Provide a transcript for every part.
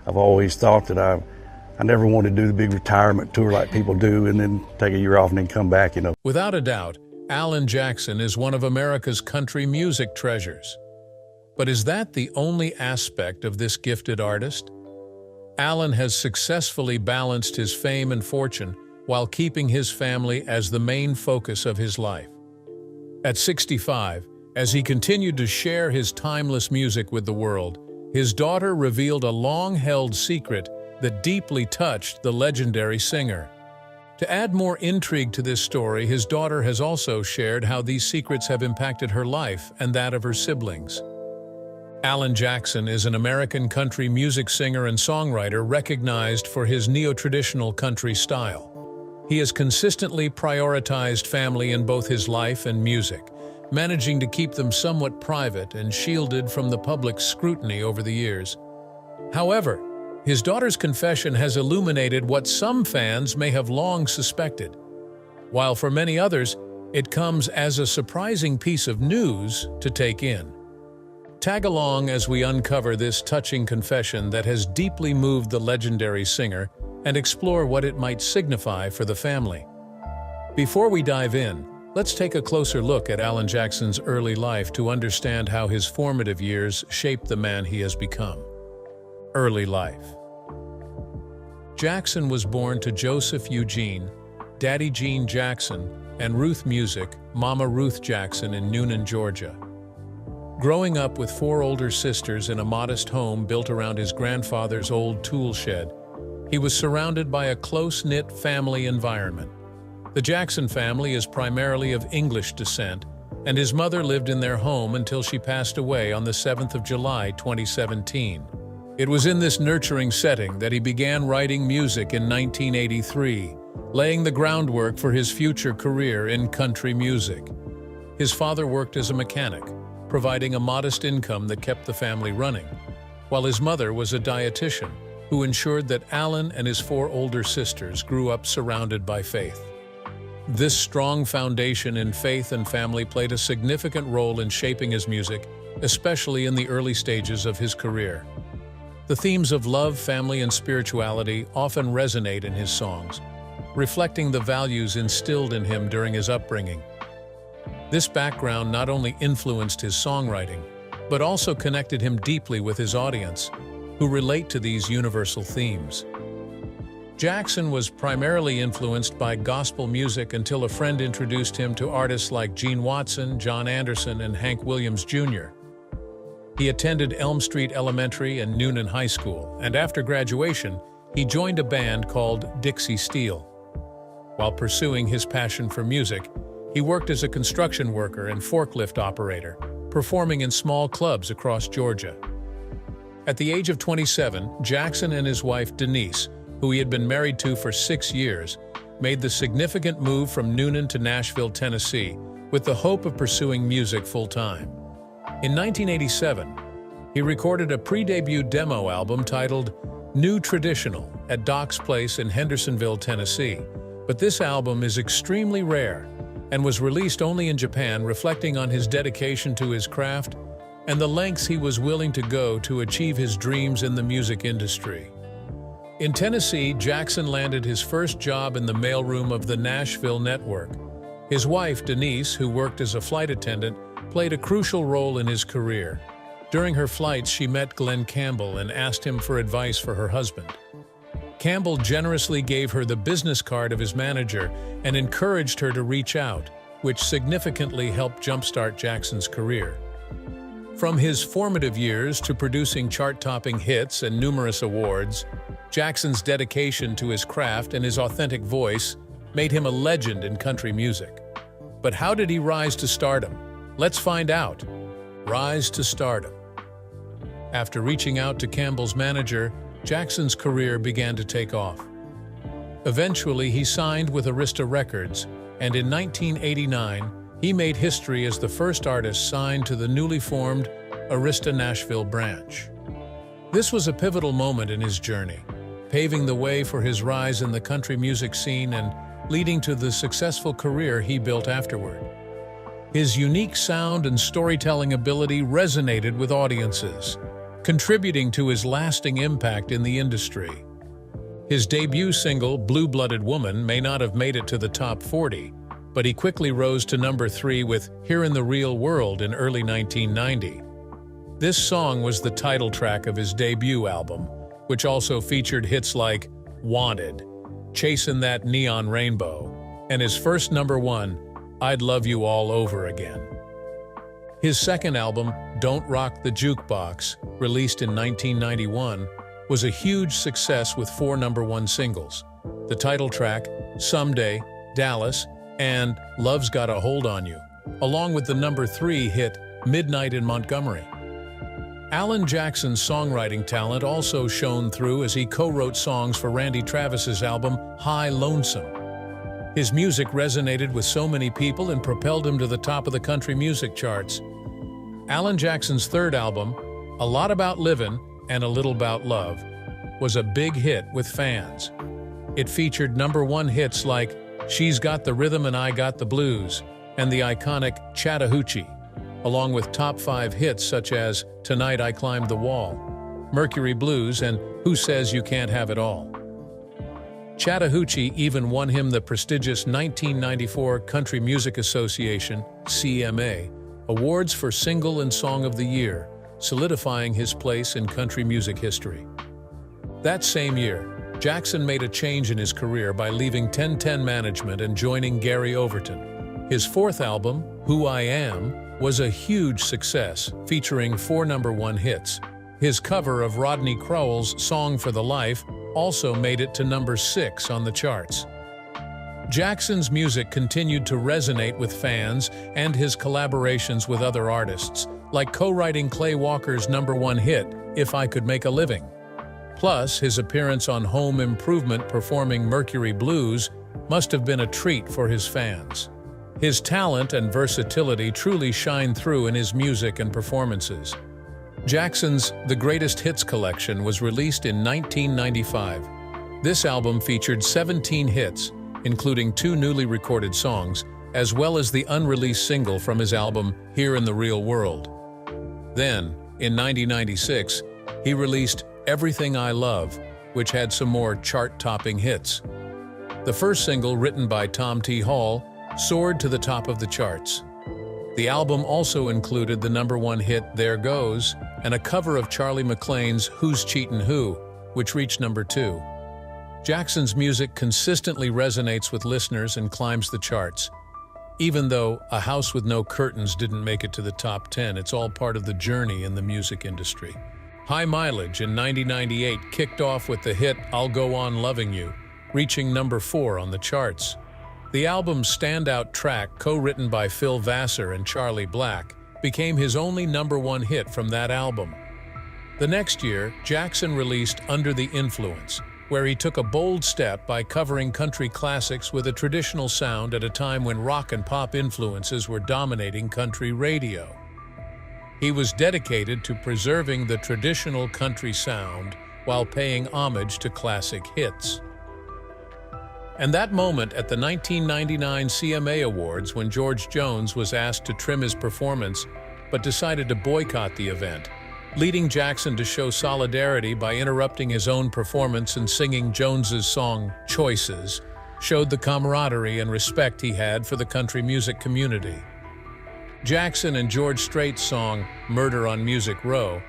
I've always thought that I never wanted to do the big retirement tour like people do and then take a year off and then come back, you know. Without a doubt, Alan Jackson is one of America's country music treasures. But is that the only aspect of this gifted artist? Alan has successfully balanced his fame and fortune while keeping his family as the main focus of his life. At 65, as he continued to share his timeless music with the world, his daughter revealed a long-held secret that deeply touched the legendary singer. To add more intrigue to this story, his daughter has also shared how these secrets have impacted her life and that of her siblings. Alan Jackson is an American country music singer and songwriter recognized for his neo-traditional country style. He has consistently prioritized family in both his life and music, managing to keep them somewhat private and shielded from the public's scrutiny over the years. However, his daughter's confession has illuminated what some fans may have long suspected, while for many others, it comes as a surprising piece of news to take in. Tag along as we uncover this touching confession that has deeply moved the legendary singer and explore what it might signify for the family. Before we dive in, let's take a closer look at Alan Jackson's early life to understand how his formative years shaped the man he has become. Early life. Jackson was born to Joseph Eugene, Daddy Gene Jackson, and Ruth Music, Mama Ruth Jackson in Newnan, Georgia. Growing up with 4 older sisters in a modest home built around his grandfather's old tool shed, he was surrounded by a close-knit family environment. The Jackson family is primarily of English descent, and his mother lived in their home until she passed away on the 7th of July, 2017. It was in this nurturing setting that he began writing music in 1983, laying the groundwork for his future career in country music. His father worked as a mechanic, providing a modest income that kept the family running, while his mother was a dietitian who ensured that Alan and his 4 older sisters grew up surrounded by faith. This strong foundation in faith and family played a significant role in shaping his music, especially in the early stages of his career. The themes of love, family, and spirituality often resonate in his songs, reflecting the values instilled in him during his upbringing. This background not only influenced his songwriting, but also connected him deeply with his audience, who relate to these universal themes. Jackson was primarily influenced by gospel music until a friend introduced him to artists like Gene Watson, John Anderson, and Hank Williams Jr. He attended Elm Street Elementary and Newnan High School, and after graduation, he joined a band called Dixie Steel. While pursuing his passion for music, he worked as a construction worker and forklift operator, performing in small clubs across Georgia. At the age of 27, Jackson and his wife Denise, who he had been married to for 6 years, made the significant move from Newnan to Nashville, Tennessee, with the hope of pursuing music full-time. In 1987, he recorded a pre-debut demo album titled New Traditional at Doc's Place in Hendersonville, Tennessee. But this album is extremely rare and was released only in Japan, reflecting on his dedication to his craft and the lengths he was willing to go to achieve his dreams in the music industry. In Tennessee, Jackson landed his first job in the mailroom of the Nashville network. His wife, Denise, who worked as a flight attendant, played a crucial role in his career. During her flights, she met Glenn Campbell and asked him for advice for her husband. Campbell generously gave her the business card of his manager and encouraged her to reach out, which significantly helped jumpstart Jackson's career. From his formative years to producing chart-topping hits and numerous awards, Jackson's dedication to his craft and his authentic voice made him a legend in country music. But how did he rise to stardom? Let's find out. Rise to stardom. After reaching out to Campbell's manager, Jackson's career began to take off. Eventually, he signed with Arista Records, and in 1989, he made history as the first artist signed to the newly formed Arista Nashville branch. This was a pivotal moment in his journey, paving the way for his rise in the country music scene and leading to the successful career he built afterward. His unique sound and storytelling ability resonated with audiences, contributing to his lasting impact in the industry. His debut single, Blue-Blooded Woman, may not have made it to the top 40, but he quickly rose to number 3 with Here in the Real World in early 1990. This song was the title track of his debut album, which also featured hits like Wanted, Chasin' That Neon Rainbow, and his first number 1, I'd Love You All Over Again. His second album, Don't Rock the Jukebox, released in 1991, was a huge success with 4 number 1 singles: the title track, Someday, Dallas, and Love's Got a Hold on You, along with the number 3 hit, Midnight in Montgomery. Alan Jackson's songwriting talent also shone through as he co-wrote songs for Randy Travis's album, High Lonesome. His music resonated with so many people and propelled him to the top of the country music charts. Alan Jackson's third album, A Lot About Livin' and A Little About Love, was a big hit with fans. It featured number 1 hits like She's Got the Rhythm and I Got the Blues and the iconic Chattahoochee, along with top 5 hits such as Tonight I Climbed the Wall, Mercury Blues, and Who Says You Can't Have It All. Chattahoochee even won him the prestigious 1994 Country Music Association (CMA) Awards for Single and Song of the Year, solidifying his place in country music history. That same year, Jackson made a change in his career by leaving 1010 Management and joining Gary Overton. His fourth album, Who I Am, was a huge success, featuring 4 number 1 hits. His cover of Rodney Crowell's Song for the Life also made it to number 6 on the charts. Jackson's music continued to resonate with fans, and his collaborations with other artists, like co-writing Clay Walker's number 1 hit, If I Could Make a Living. Plus, his appearance on Home Improvement performing Mercury Blues must have been a treat for his fans. His talent and versatility truly shine through in his music and performances. Jackson's The Greatest Hits collection was released in 1995. This album featured 17 hits, including 2 newly recorded songs, as well as the unreleased single from his album Here in the Real World. Then, in 1996, he released Everything I Love, which had some more chart-topping hits. The first single, written by Tom T. Hall, soared to the top of the charts. The album also included the number 1 hit There Goes and a cover of Charlie McClain's Who's Cheatin' Who, which reached number 2. Jackson's music consistently resonates with listeners and climbs the charts. Even though A House with No Curtains didn't make it to the top 10, it's all part of the journey in the music industry. High Mileage in 1998 kicked off with the hit I'll Go On Loving You, reaching number 4 on the charts. The album's standout track, co-written by Phil Vassar and Charlie Black, became his only number 1 hit from that album. The next year, Jackson released Under the Influence, where he took a bold step by covering country classics with a traditional sound at a time when rock and pop influences were dominating country radio. He was dedicated to preserving the traditional country sound while paying homage to classic hits. And that moment at the 1999 CMA Awards, when George Jones was asked to trim his performance but decided to boycott the event, leading Jackson to show solidarity by interrupting his own performance and singing Jones's song Choices, showed the camaraderie and respect he had for the country music community. Jackson and George Strait's song Murder on Music Row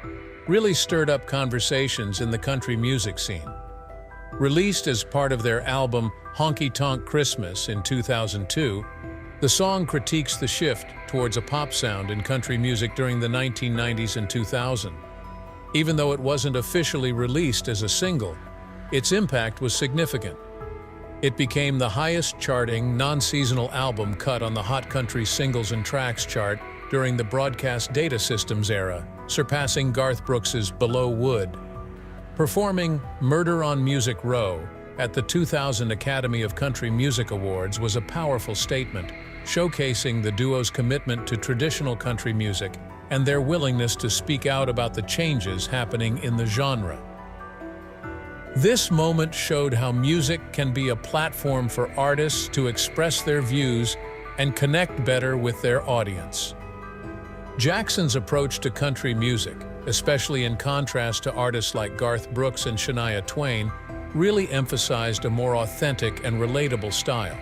really stirred up conversations in the country music scene. Released as part of their album Honky Tonk Christmas in 2002, the song critiques the shift towards a pop sound in country music during the 1990s and 2000. Even though it wasn't officially released as a single, its impact was significant. It became the highest-charting, non-seasonal album cut on the Hot Country Singles and Tracks chart during the Broadcast Data Systems era, surpassing Garth Brooks's Below Wood. Performing Murder on Music Row at the 2000 Academy of Country Music Awards was a powerful statement, showcasing the duo's commitment to traditional country music and their willingness to speak out about the changes happening in the genre. This moment showed how music can be a platform for artists to express their views and connect better with their audience. Jackson's approach to country music, especially in contrast to artists like Garth Brooks and Shania Twain, really emphasized a more authentic and relatable style.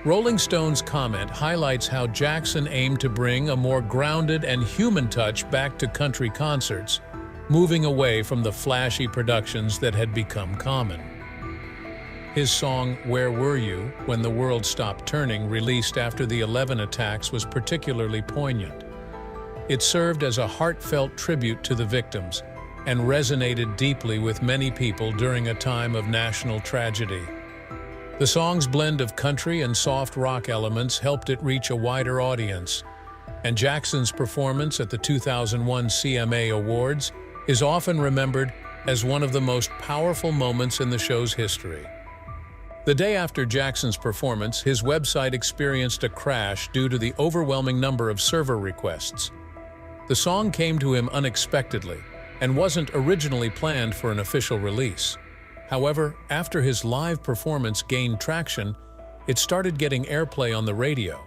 Rolling Stone's comment highlights how Jackson aimed to bring a more grounded and human touch back to country concerts, moving away from the flashy productions that had become common. His song, "Where Were You When the World Stopped Turning," released after the 11 attacks, was particularly poignant. It served as a heartfelt tribute to the victims and resonated deeply with many people during a time of national tragedy. The song's blend of country and soft rock elements helped it reach a wider audience, and Jackson's performance at the 2001 CMA Awards is often remembered as one of the most powerful moments in the show's history. The day after Jackson's performance, his website experienced a crash due to the overwhelming number of server requests. The song came to him unexpectedly and wasn't originally planned for an official release. However, after his live performance gained traction, it started getting airplay on the radio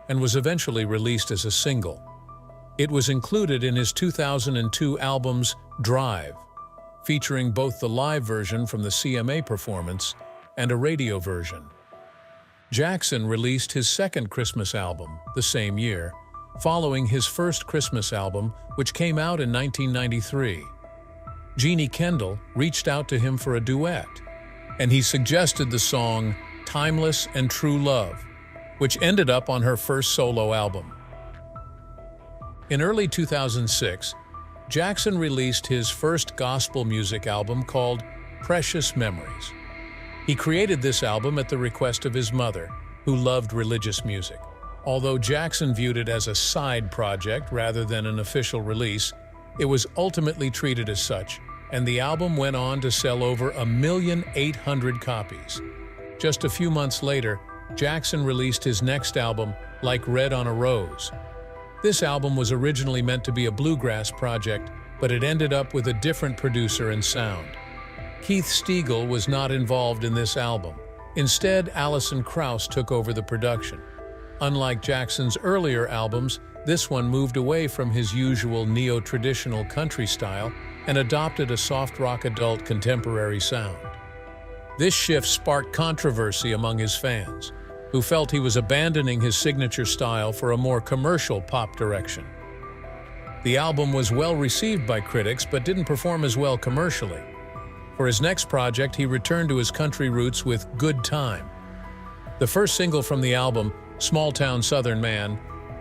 and was eventually released as a single. It was included in his 2002 album's Drive, featuring both the live version from the CMA performance and a radio version. Jackson released his second Christmas album the same year, following his first Christmas album, which came out in 1993. Jeannie Kendall reached out to him for a duet, and he suggested the song "Timeless and True Love," which ended up on her first solo album. In early 2006, Jackson released his first gospel music album called Precious Memories. He created this album at the request of his mother, who loved religious music. Although Jackson viewed it as a side project rather than an official release, it was ultimately treated as such, and the album went on to sell over 1,800,000 copies. Just a few months later, Jackson released his next album, Like Red on a Rose. This album was originally meant to be a bluegrass project, but it ended up with a different producer and sound. Keith Stegall was not involved in this album. Instead, Alison Krauss took over the production. Unlike Jackson's earlier albums, this one moved away from his usual neo-traditional country style and adopted a soft rock adult contemporary sound. This shift sparked controversy among his fans, who felt he was abandoning his signature style for a more commercial pop direction. The album was well received by critics but didn't perform as well commercially. For his next project, he returned to his country roots with Good Time. The first single from the album, Small Town Southern Man,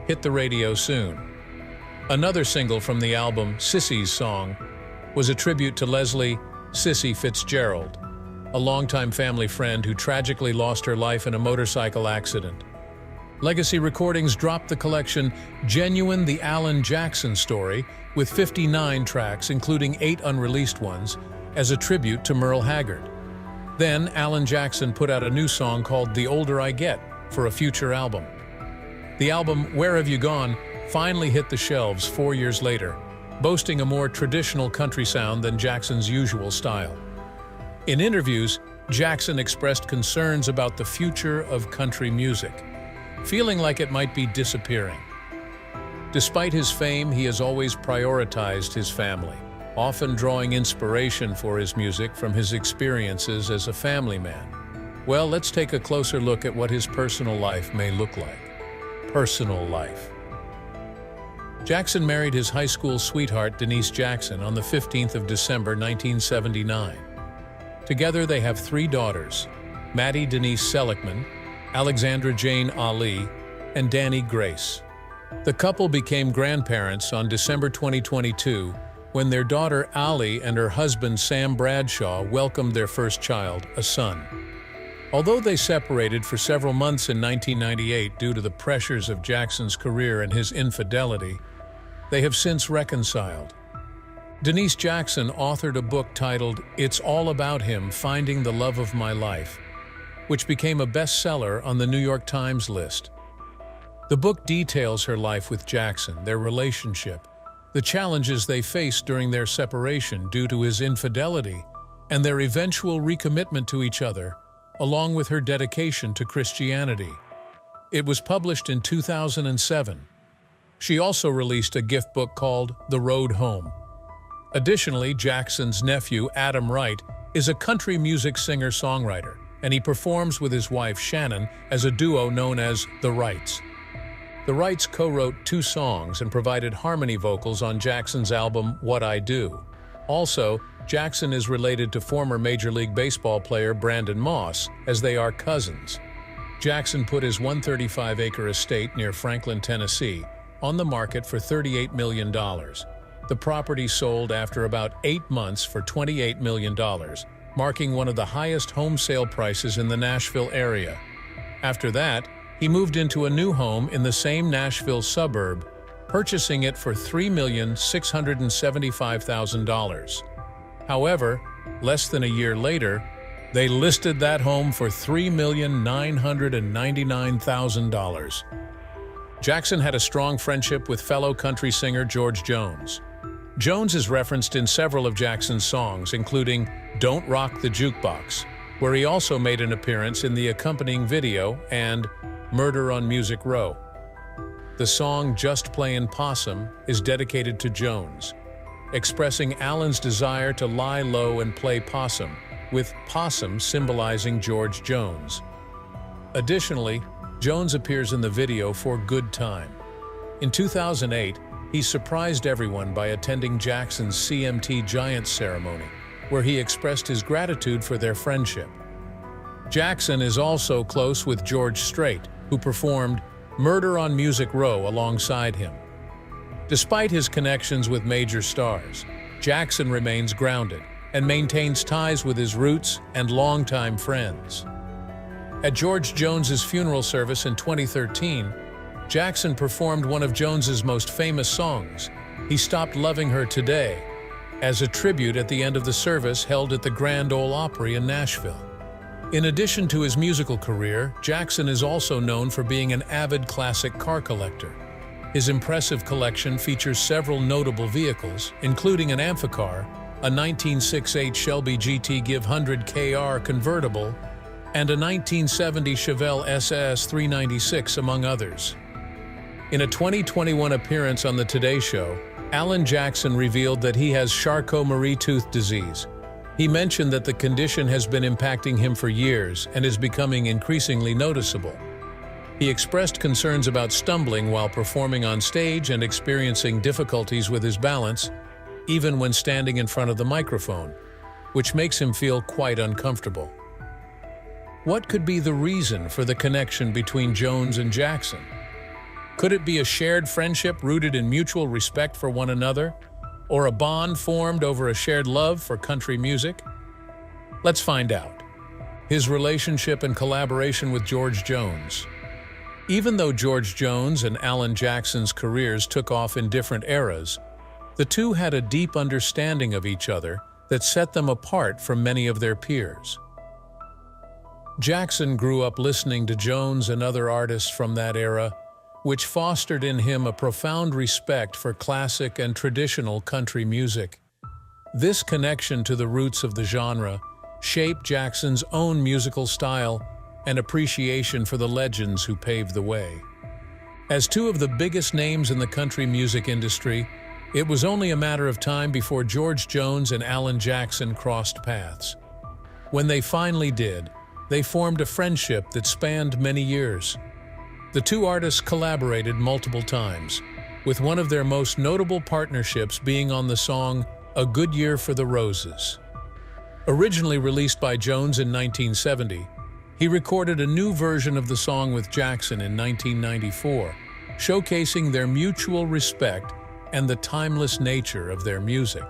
hit the radio soon. Another single from the album, Sissy's Song, was a tribute to Leslie "Sissy" Fitzgerald, a longtime family friend who tragically lost her life in a motorcycle accident. Legacy Recordings dropped the collection Genuine: The Alan Jackson Story with 59 tracks, including 8 unreleased ones, as a tribute to Merle Haggard. Then, Alan Jackson put out a new song called The Older I Get for a future album. The album Where Have You Gone finally hit the shelves 4 years later, boasting a more traditional country sound than Jackson's usual style. In interviews, Jackson expressed concerns about the future of country music, feeling like it might be disappearing. Despite his fame, he has always prioritized his family, often drawing inspiration for his music from his experiences as a family man. Well, let's take a closer look at what his personal life may look like. Personal life. Jackson married his high school sweetheart, Denise Jackson, on the 15th of December, 1979. Together, they have 3 daughters, Maddie Denise Seligman, Alexandra Jane Ali, and Danny Grace. The couple became grandparents on December 2022, when their daughter Ali and her husband Sam Bradshaw welcomed their first child, a son. Although they separated for several months in 1998 due to the pressures of Jackson's career and his infidelity, they have since reconciled. Denise Jackson authored a book titled It's All About Him: Finding the Love of My Life, which became a bestseller on the New York Times list. The book details her life with Jackson, their relationship, the challenges they faced during their separation due to his infidelity, and their eventual recommitment to each other, along with her dedication to Christianity. It was published in 2007. She also released a gift book called The Road Home, Additionally, Jackson's nephew, Adam Wright, is a country music singer-songwriter, and he performs with his wife, Shannon, as a duo known as The Wrights. The Wrights co-wrote 2 songs and provided harmony vocals on Jackson's album What I Do. Also, Jackson is related to former Major League Baseball player Brandon Moss, as they are cousins. Jackson put his 135-acre estate near Franklin, Tennessee, on the market for $38 million. The property sold after about 8 months for $28 million, marking one of the highest home sale prices in the Nashville area. After that, he moved into a new home in the same Nashville suburb, purchasing it for $3,675,000. However, less than a year later, they listed that home for $3,999,000. Jackson had a strong friendship with fellow country singer George Jones. Jones is referenced in several of Jackson's songs, including Don't Rock the Jukebox, where he also made an appearance in the accompanying video, and Murder on Music Row. The song Just Playin' Possum is dedicated to Jones, expressing Alan's desire to lie low and play possum, with possum symbolizing George Jones. Additionally, Jones appears in the video for Good Time. In 2008, he surprised everyone by attending Jackson's CMT Giants ceremony, where he expressed his gratitude for their friendship. Jackson is also close with George Strait, who performed Murder on Music Row alongside him. Despite his connections with major stars, Jackson remains grounded and maintains ties with his roots and longtime friends. At George Jones's funeral service in 2013, Jackson performed one of Jones's most famous songs, He Stopped Loving Her Today, as a tribute at the end of the service held at the Grand Ole Opry in Nashville. In addition to his musical career, Jackson is also known for being an avid classic car collector. His impressive collection features several notable vehicles, including an Amphicar, a 1968 Shelby GT Give 100 KR convertible, and a 1970 Chevelle SS 396, among others. In a 2021 appearance on The Today Show, Alan Jackson revealed that he has Charcot-Marie-Tooth disease. He mentioned that the condition has been impacting him for years and is becoming increasingly noticeable. He expressed concerns about stumbling while performing on stage and experiencing difficulties with his balance, even when standing in front of the microphone, which makes him feel quite uncomfortable. What could be the reason for the connection between Jones and Jackson? Could it be a shared friendship rooted in mutual respect for one another, or a bond formed over a shared love for country music? Let's find out. His relationship and collaboration with George Jones. Even though George Jones and Alan Jackson's careers took off in different eras, the two had a deep understanding of each other that set them apart from many of their peers. Jackson grew up listening to Jones and other artists from that era, which fostered in him a profound respect for classic and traditional country music. This connection to the roots of the genre shaped Jackson's own musical style and appreciation for the legends who paved the way. As two of the biggest names in the country music industry, it was only a matter of time before George Jones and Alan Jackson crossed paths. When they finally did, they formed a friendship that spanned many years. The two artists collaborated multiple times, with one of their most notable partnerships being on the song A Good Year for the Roses. Originally released by Jones in 1970, he recorded a new version of the song with Jackson in 1994, showcasing their mutual respect and the timeless nature of their music.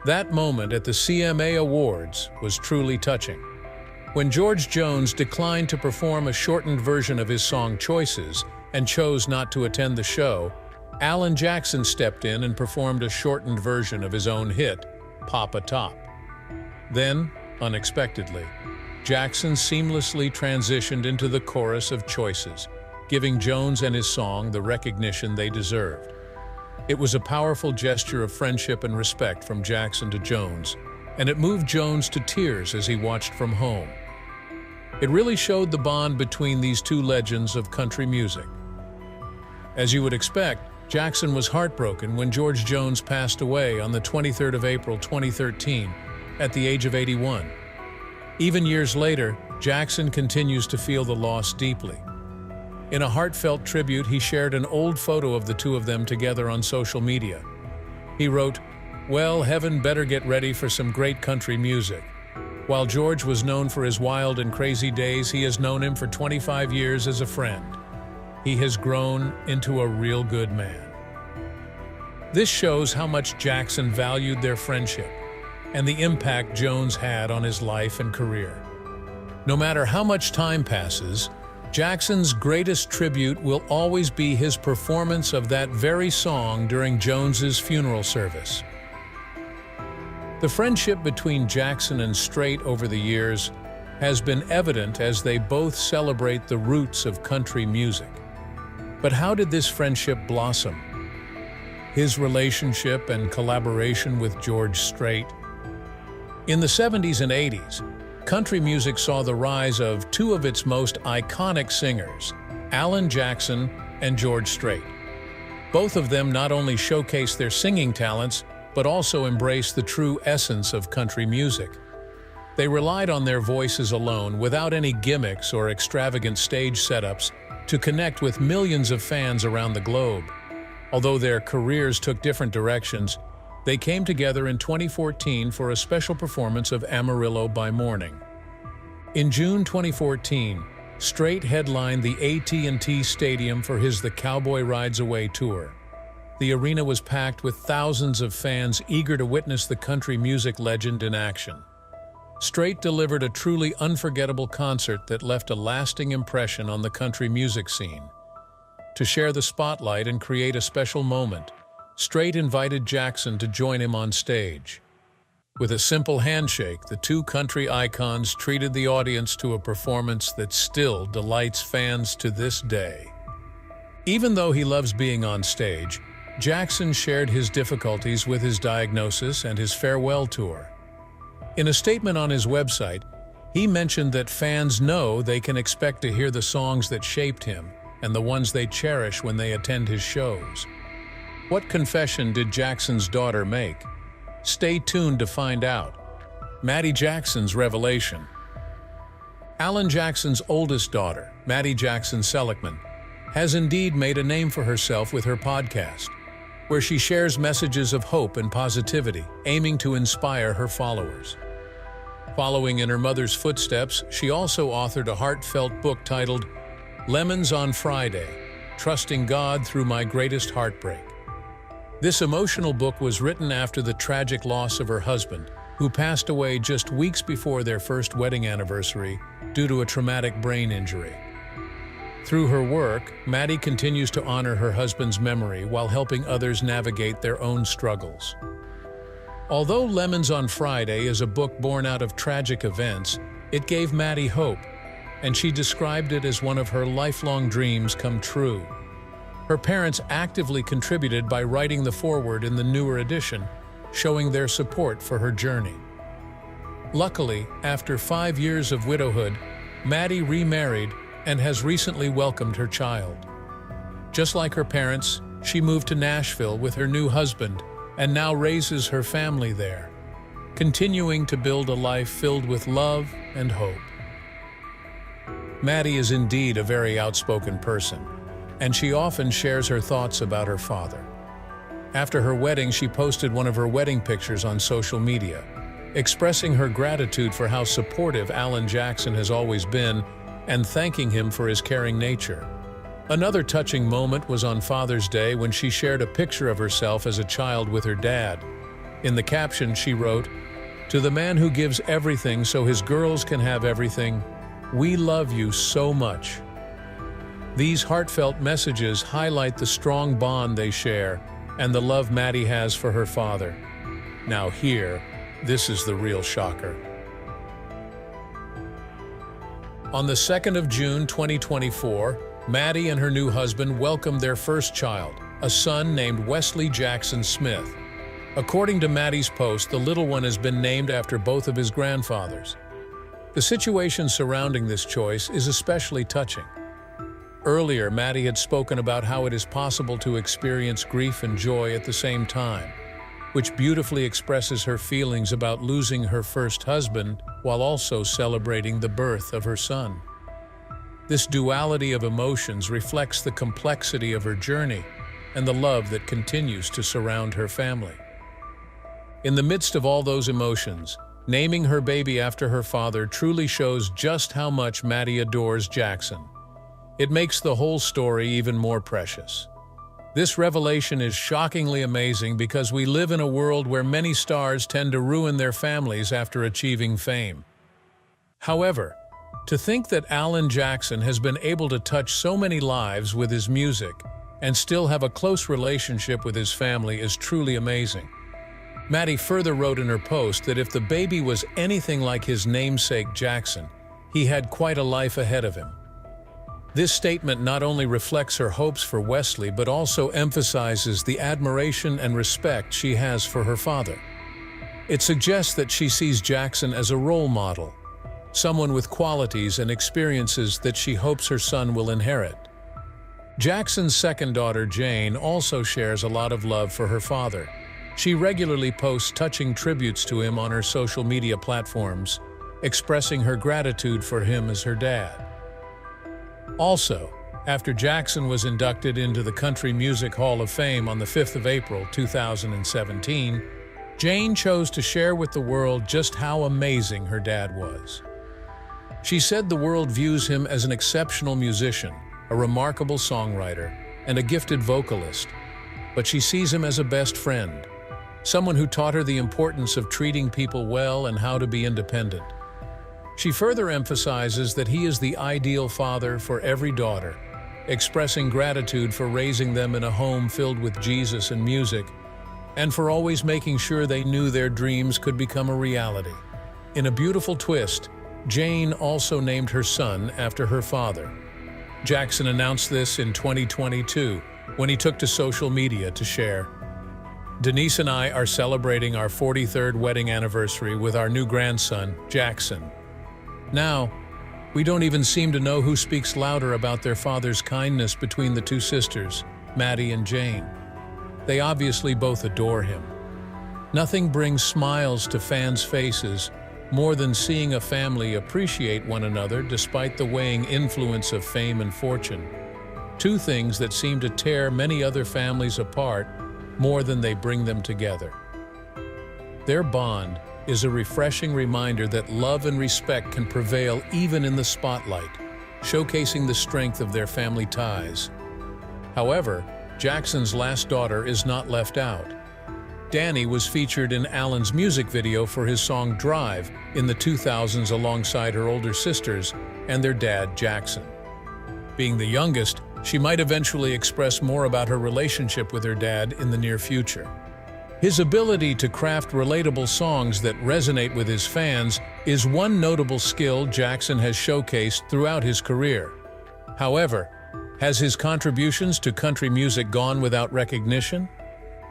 That moment at the CMA Awards was truly touching. When George Jones declined to perform a shortened version of his song Choices and chose not to attend the show, Alan Jackson stepped in and performed a shortened version of his own hit, Papa Top. Then, unexpectedly, Jackson seamlessly transitioned into the chorus of Choices, giving Jones and his song the recognition they deserved. It was a powerful gesture of friendship and respect from Jackson to Jones, and it moved Jones to tears as he watched from home. It really showed the bond between these two legends of country music. As you would expect, Jackson was heartbroken when George Jones passed away on the 23rd of April 2013 at the age of 81. Even years later, Jackson continues to feel the loss deeply. In a heartfelt tribute, he shared an old photo of the two of them together on social media. He wrote, "Well, heaven better get ready for some great country music." While George was known for his wild and crazy days, he has known him for 25 years as a friend. He has grown into a real good man. This shows how much Jackson valued their friendship and the impact Jones had on his life and career. No matter how much time passes, Jackson's greatest tribute will always be his performance of that very song during Jones's funeral service. The friendship between Jackson and Strait over the years has been evident as they both celebrate the roots of country music. But how did this friendship blossom? His relationship and collaboration with George Strait. In the 70s and 80s, country music saw the rise of two of its most iconic singers, Alan Jackson and George Strait. Both of them not only showcased their singing talents, but also embraced the true essence of country music. They relied on their voices alone, without any gimmicks or extravagant stage setups, to connect with millions of fans around the globe. Although their careers took different directions, they came together in 2014 for a special performance of Amarillo by Morning. In June 2014, Strait headlined the AT&T Stadium for his The Cowboy Rides Away tour. The arena was packed with thousands of fans eager to witness the country music legend in action. Strait delivered a truly unforgettable concert that left a lasting impression on the country music scene. To share the spotlight and create a special moment, Strait invited Jackson to join him on stage. With a simple handshake, the two country icons treated the audience to a performance that still delights fans to this day. Even though he loves being on stage, Jackson shared his difficulties with his diagnosis and his farewell tour. In a statement on his website, he mentioned that fans know they can expect to hear the songs that shaped him and the ones they cherish when they attend his shows. What confession did Jackson's daughter make? Stay tuned to find out. Maddie Jackson's revelation. Alan Jackson's oldest daughter, Maddie Jackson Seligman, has indeed made a name for herself with her podcast, where she shares messages of hope and positivity, aiming to inspire her followers. Following in her mother's footsteps, she also authored a heartfelt book titled Lemons on Friday, Trusting God Through My Greatest Heartbreak. This emotional book was written after the tragic loss of her husband, who passed away just weeks before their first wedding anniversary due to a traumatic brain injury. Through her work, Maddie continues to honor her husband's memory while helping others navigate their own struggles. Although Lemons on Friday is a book born out of tragic events, it gave Maddie hope, and she described it as one of her lifelong dreams come true. Her parents actively contributed by writing the foreword in the newer edition, showing their support for her journey. Luckily, after 5 years of widowhood, Maddie remarried and has recently welcomed her child. Just like her parents, she moved to Nashville with her new husband and now raises her family there, continuing to build a life filled with love and hope. Maddie is indeed a very outspoken person, and she often shares her thoughts about her father. After her wedding, she posted one of her wedding pictures on social media, expressing her gratitude for how supportive Alan Jackson has always been and thanking him for his caring nature. Another touching moment was on Father's Day when she shared a picture of herself as a child with her dad. In the caption, she wrote, "To the man who gives everything so his girls can have everything, we love you so much." These heartfelt messages highlight the strong bond they share and the love Maddie has for her father. Now this is the real shocker. On the 2nd of June 2024, Maddie and her new husband welcomed their first child, a son named Wesley Jackson Smith. According to Maddie's post, the little one has been named after both of his grandfathers. The situation surrounding this choice is especially touching. Earlier, Maddie had spoken about how it is possible to experience grief and joy at the same time, which beautifully expresses her feelings about losing her first husband while also celebrating the birth of her son. This duality of emotions reflects the complexity of her journey and the love that continues to surround her family. In the midst of all those emotions, naming her baby after her father truly shows just how much Maddie adores Jackson. It makes the whole story even more precious. This revelation is shockingly amazing because we live in a world where many stars tend to ruin their families after achieving fame. However, to think that Alan Jackson has been able to touch so many lives with his music and still have a close relationship with his family is truly amazing. Maddie further wrote in her post that if the baby was anything like his namesake Jackson, he had quite a life ahead of him. This statement not only reflects her hopes for Wesley but also emphasizes the admiration and respect she has for her father. It suggests that she sees Jackson as a role model, someone with qualities and experiences that she hopes her son will inherit. Jackson's second daughter, Jane, also shares a lot of love for her father. She regularly posts touching tributes to him on her social media platforms, expressing her gratitude for him as her dad. Also, after Jackson was inducted into the Country Music Hall of Fame on the 5th of April 2017, Jane chose to share with the world just how amazing her dad was. She said the world views him as an exceptional musician, a remarkable songwriter, and a gifted vocalist, but she sees him as a best friend, someone who taught her the importance of treating people well and how to be independent. She further emphasizes that he is the ideal father for every daughter, expressing gratitude for raising them in a home filled with Jesus and music, and for always making sure they knew their dreams could become a reality. In a beautiful twist, Jane also named her son after her father. Jackson announced this in 2022 when he took to social media to share, "Denise and I are celebrating our 43rd wedding anniversary with our new grandson, Jackson. Now, we don't even seem to know who speaks louder about their father's kindness between the two sisters, Maddie and Jane. They obviously both adore him. Nothing brings smiles to fans' faces more than seeing a family appreciate one another despite the weighing influence of fame and fortune. Two things that seem to tear many other families apart more than they bring them together. Their bond is a refreshing reminder that love and respect can prevail even in the spotlight, showcasing the strength of their family ties. However, Jackson's last daughter is not left out. Dani was featured in Alan's music video for his song Drive in the 2000s alongside her older sisters and their dad, Jackson. Being the youngest, she might eventually express more about her relationship with her dad in the near future. His ability to craft relatable songs that resonate with his fans is one notable skill Jackson has showcased throughout his career. However, has his contributions to country music gone without recognition?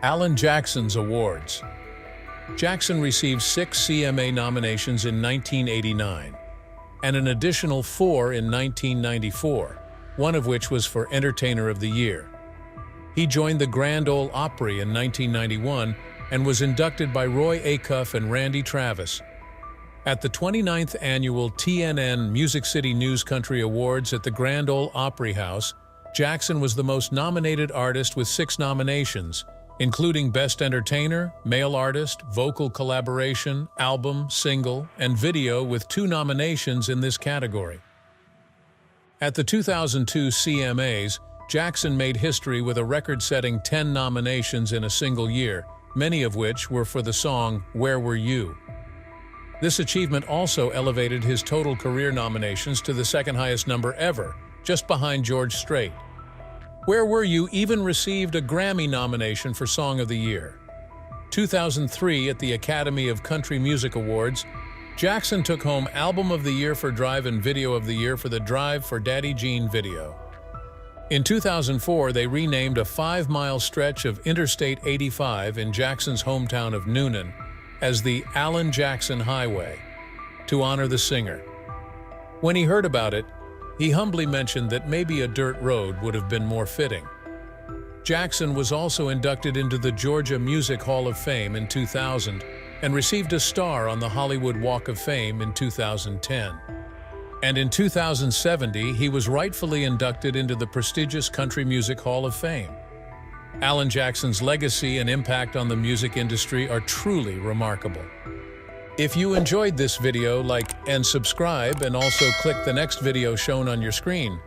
Alan Jackson's Awards. Jackson received 6 CMA nominations in 1989, and an additional 4 in 1994, one of which was for Entertainer of the Year. He joined the Grand Ole Opry in 1991 and was inducted by Roy Acuff and Randy Travis. At the 29th Annual TNN Music City News Country Awards at the Grand Ole Opry House, Jackson was the most nominated artist with 6 nominations, including Best Entertainer, Male Artist, Vocal Collaboration, Album, Single, and Video with 2 nominations in this category. At the 2002 CMAs, Jackson made history with a record-setting 10 nominations in a single year, many of which were for the song Where Were You? This achievement also elevated his total career nominations to the second highest number ever, just behind George Strait. Where Were You even received a Grammy nomination for Song of the Year. 2003 at the Academy of Country Music Awards, Jackson took home Album of the Year for Drive and Video of the Year for the Drive for Daddy Jean video. In 2004, they renamed a 5-mile stretch of Interstate 85 in Jackson's hometown of Newnan as the Alan Jackson Highway to honor the singer. When he heard about it, He humbly mentioned that maybe a dirt road would have been more fitting. Jackson was also inducted into the Georgia Music Hall of Fame in 2000 and received a star on the Hollywood Walk of Fame in 2010. And in 2070, he was rightfully inducted into the prestigious Country Music Hall of Fame. Alan Jackson's legacy and impact on the music industry are truly remarkable. If you enjoyed this video, like and subscribe, and also click the next video shown on your screen.